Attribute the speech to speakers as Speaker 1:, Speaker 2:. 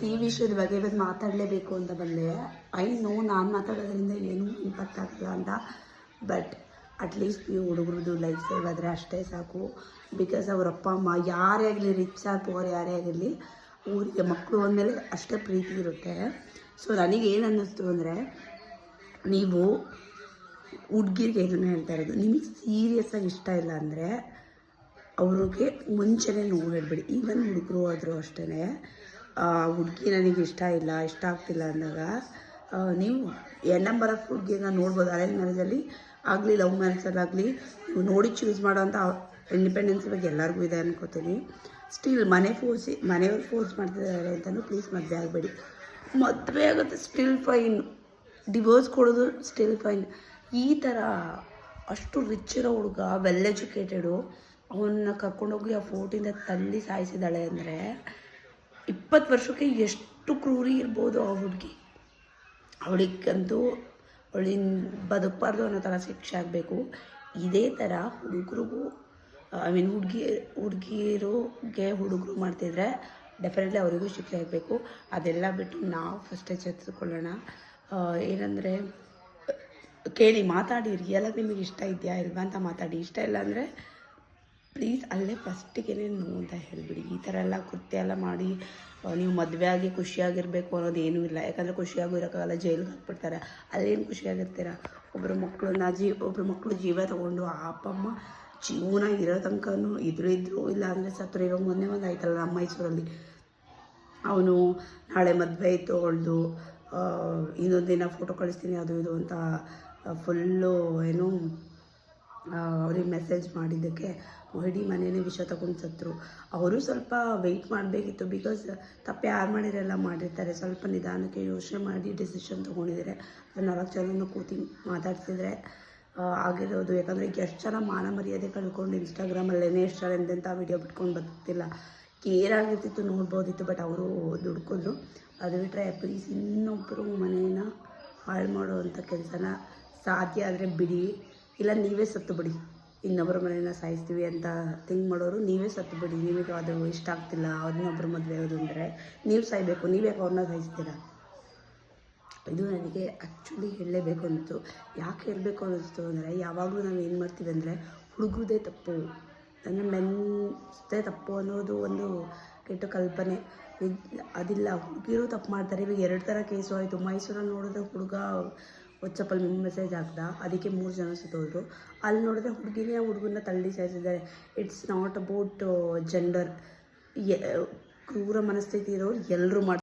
Speaker 1: ಈ ವಿಷಯದ ಬಗ್ಗೆ ಇವತ್ತು ಮಾತಾಡಲೇಬೇಕು ಅಂತ ಬಂದೆ. ಐ ನೋ ನಾನು ಮಾತಾಡೋದ್ರಿಂದ ಏನೂ ಇಂಪ್ಯಾಕ್ಟ್ ಆಗಲ್ಲ ಅಂತ, ಬಟ್ ಅಟ್ಲೀಸ್ಟ್ ಈ ಹುಡುಗರದ್ದು ಲೈಫ್ ಸೇವ್ ಆದರೆ ಅಷ್ಟೇ ಸಾಕು. ಬಿಕಾಸ್ ಅವ್ರ ಅಪ್ಪ ಅಮ್ಮ ಯಾರೇ ಆಗಲಿ, ರಿಚ್ ಆರ್ ಪೋರ್ ಯಾರೇ ಆಗಿರಲಿ, ಊರಿಗೆ ಮಕ್ಕಳು ಅಂದಮೇಲೆ ಅಷ್ಟೇ ಪ್ರೀತಿ ಇರುತ್ತೆ. ಸೊ ನನಗೇನು ಅನ್ನಿಸ್ತು ಅಂದರೆ, ನೀವು ಹುಡುಗಿರಿಗೆ ಏನನ್ನ ಹೇಳ್ತಾ ಇರೋದು, ನಿಮಗೆ ಸೀರಿಯಸ್ಸಾಗಿ ಇಷ್ಟ ಇಲ್ಲ ಅಂದರೆ ಅವ್ರಿಗೆ ಮುಂಚೆನೇ ನೋವು ಹೇಳ್ಬೇಡಿ. ಈವನ್ ಹುಡುಗರು ಆದರೂ ಅಷ್ಟೇ, ಹುಡುಗಿ ನನಗೆ ಇಷ್ಟ ಇಲ್ಲ, ಇಷ್ಟ ಆಗ್ತಿಲ್ಲ ಅಂದಾಗ ನೀವು ನಂಬರ್ ಆಫ್ ಹುಡುಗಿನ ನೋಡ್ಬೋದು. ಅರೇಂಜ್ ಮ್ಯಾರೇಜಲ್ಲಿ ಆಗಲಿ, ಲವ್ ಮ್ಯಾರೇಜಲ್ಲಾಗಲಿ, ನೀವು ನೋಡಿ ಚೂಸ್ ಮಾಡೋಂಥ ಇಂಡಿಪೆಂಡೆನ್ಸ್ ಬಗ್ಗೆ ಎಲ್ಲರಿಗೂ ಇದೆ ಅನ್ಕೋತೀನಿ. ಸ್ಟಿಲ್ ಮನೆಯವ್ರು ಫೋರ್ಸ್ ಮಾಡ್ತಿದ್ದಾರೆ ಅಂತಲೂ ಪ್ಲೀಸ್ ಮದುವೆ ಆಗಬೇಡಿ. ಮದುವೆ ಆಗುತ್ತೆ ಸ್ಟಿಲ್ ಫೈನ್, ಡಿವೋರ್ಸ್ ಕೊಡೋದು ಸ್ಟಿಲ್ ಫೈನ್. ಈ ಥರ ಅಷ್ಟು ರಿಚ್ ಇರೋ ಹುಡುಗ, ವೆಲ್ ಎಜುಕೇಟೆಡು, ಅವನ್ನ ಕರ್ಕೊಂಡೋಗಿ ಆ ಫೋಟಿಂದ ತಳ್ಳಿ ಸಾಯಿಸಿದ್ದಾಳೆ ಅಂದರೆ 20 ವರ್ಷಕ್ಕೆ ಎಷ್ಟು ಕ್ರೂರಿ ಇರ್ಬೋದು ಆ ಹುಡುಗಿ. ಅವಳಿಗಂತೂ ಅವಳಿನ ಬದುಕಬಾರ್ದು ಅನ್ನೋ ಥರ ಶಿಕ್ಷೆ ಆಗಬೇಕು. ಇದೇ ಥರ ಹುಡುಗರಿಗೂ ಹುಡುಗಿಯರಿಗೆ ಹುಡುಗರು ಮಾಡ್ತಿದ್ರೆ ಡೆಫಿನೆಟ್ಲಿ ಅವರಿಗೂ ಶಿಕ್ಷೆ ಆಗಬೇಕು. ಅದೆಲ್ಲ ಬಿಟ್ಟು ನಾವು ಫಸ್ಟೇ ಚರ್ಚಿಸ್ಕೊಳ್ಳೋಣ. ಏನಂದರೆ, ಕೇಳಿ, ಮಾತಾಡಿ, ರಿಯಲಾಗಿ ನಿಮಗೆ ಇಷ್ಟ ಇದೆಯಾ ಇಲ್ವಾ ಅಂತ ಮಾತಾಡಿ. ಇಷ್ಟ ಇಲ್ಲ ಅಂದರೆ ಪ್ಲೀಸ್ ಅಲ್ಲೇ ಫಸ್ಟಿಗೆ ನೋ ಅಂತ ಹೇಳಿಬಿಡಿ. ಈ ಥರ ಎಲ್ಲ ಕೃತ್ಯ ಎಲ್ಲ ಮಾಡಿ ನೀವು ಮದುವೆ ಆಗಿ ಖುಷಿಯಾಗಿರಬೇಕು ಅನ್ನೋದು ಏನೂ ಇಲ್ಲ. ಯಾಕಂದರೆ ಖುಷಿಯಾಗೂ ಇರೋಕ್ಕಾಗಲ್ಲ, ಜೈಲಿಗೆ ಹಾಕ್ಬಿಡ್ತಾರೆ. ಅಲ್ಲೇನು ಖುಷಿಯಾಗಿರ್ತೀರ? ಒಬ್ಬರು ಮಕ್ಕಳು ಜೀವ ತೊಗೊಂಡು ಆ ಅಪ್ಪ ಅಮ್ಮ ಜೀವನ ಇರೋ ತನಕನೂ ಇದ್ರು ಇಲ್ಲ ಅಂದರೆ ಸತ್ತರು. ಇವಾಗ ಮೊನ್ನೆ ಒಂದು ಆಯ್ತಲ್ಲ ನಮ್ಮ ಮೈಸೂರಲ್ಲಿ, ಅವನು ನಾಳೆ ಮದುವೆ ಇತ್ತು ಅವಳದು, ಇನ್ನೊಂದು ದಿನ ಫೋಟೋ ಕಳಿಸ್ತೀನಿ ಅದು ಇದು ಅಂತ ಫುಲ್ಲು ಏನು ಅವ್ರಿಗೆ ಮೆಸೇಜ್ ಮಾಡಿದ್ದಕ್ಕೆ ಇಡೀ ಮನೆಯೇ ವಿಷ ತಗೊಂಡು ಸತ್ತರು. ಅವರು ಸ್ವಲ್ಪ ವೆಯ್ಟ್ ಮಾಡಬೇಕಿತ್ತು. ಬಿಕಾಸ್ ತಪ್ಪು ಯಾರು ಮಾಡಿರೆಲ್ಲ ಮಾಡಿರ್ತಾರೆ. ಸ್ವಲ್ಪ ನಿಧಾನಕ್ಕೆ ಯೋಚನೆ ಮಾಡಿ ಡಿಸಿಷನ್ ತೊಗೊಂಡಿದ್ದಾರೆ. 4 ಜನನ ಕೂತಿ ಮಾತಾಡ್ತಿದ್ರೆ ಆಗಿರೋದು. ಯಾಕಂದರೆ ಈಗ ಎಷ್ಟು ಜನ ಮಾನ ಮರ್ಯಾದೆ ಕಳ್ಕೊಂಡು ಇನ್ಸ್ಟಾಗ್ರಾಮಲ್ಲೇ ಎಷ್ಟು ಜನ ಎಂತೆಂಥ ವೀಡಿಯೋ ಬಿಟ್ಕೊಂಡು ಬದುಕ್ತಿಲ್ಲ. ಕೇರಾಗಿರ್ತಿತ್ತು, ನೋಡ್ಬೋದಿತ್ತು, ಬಟ್ ಅವರು ದುಡ್ಕೋದ್ರು. ಅದು ಬಿಟ್ಟರೆ ಪ್ಲೀಸ್ ಇನ್ನೊಬ್ಬರು ಮನೆಯನ್ನು ಹಾಳು ಮಾಡುವಂಥ ಕೆಲಸನ ಸಾಧ್ಯ ಆದರೆ ಬಿಡಿ. ಇಲ್ಲ ನೀವೇ ಸತ್ತು ಬಿಡಿ. ಇನ್ನೊಬ್ಬರ ಮನೆಯನ್ನು ಸಾಯಿಸ್ತೀವಿ ಅಂತ ಥಿಂಕ್ ಮಾಡೋರು ನೀವೇ ಸತ್ತು ಬಿಡಿ. ನಿಮಗೆ ಅದು ಇಷ್ಟ ಆಗ್ತಿಲ್ಲ ಅವ್ರನ್ನೊಬ್ಬರು ಮದುವೆ ಆಗೋದು ಅಂದರೆ ನೀವು ಸಾಯಬೇಕು. ನೀವೇ ಅವ್ರನ್ನ ಸಾಯಿಸ್ತೀರಾ? ಇದು ನನಗೆ ಆ್ಯಕ್ಚುಲಿ ಹೇಳಲೇಬೇಕು ಅನ್ನಿಸ್ತು. ಯಾಕೆ ಹೇಳಬೇಕು ಅನ್ನಿಸ್ತು ಅಂದರೆ, ಯಾವಾಗಲೂ ನಾವು ಏನು ಮಾಡ್ತೀವಿ ಅಂದರೆ ಹುಡುಗರದೇ ತಪ್ಪು, ಅಂದರೆ ಮೆನ್ಸ್ದೇ ತಪ್ಪು ಅನ್ನೋದು ಒಂದು ಕೆಟ್ಟ ಕಲ್ಪನೆ. ಅದಿಲ್ಲ, ಹುಡುಗಿರು ತಪ್ಪು ಮಾಡ್ತಾರೆ. ಇವಾಗ 2 ಥರ ಕೇಸು ಆಯಿತು. ಮೈಸೂರಲ್ಲಿ ನೋಡಿದ್ರೆ ಹುಡುಗ ವಾಟ್ಸಪ್ಪಲ್ಲಿ ಮೆಸೇಜ್ ಹಾಕ್ದ, ಅದಕ್ಕೆ 3 ಜನ ಸತ್ತೋದ್ರು. ಅಲ್ಲಿ ನೋಡಿದ್ರೆ ಹುಡುಗಿನೇ ಹುಡುಗನ್ನ ತಳ್ಳಿ ಸಾಯಿಸಿದ್ದಾರೆ. It's not about gender. ಕ್ರೂರ ಮನಸ್ಥಿತಿ ಇರೋರು ಎಲ್ಲರೂ ಮಾಡ್ತಾರೆ.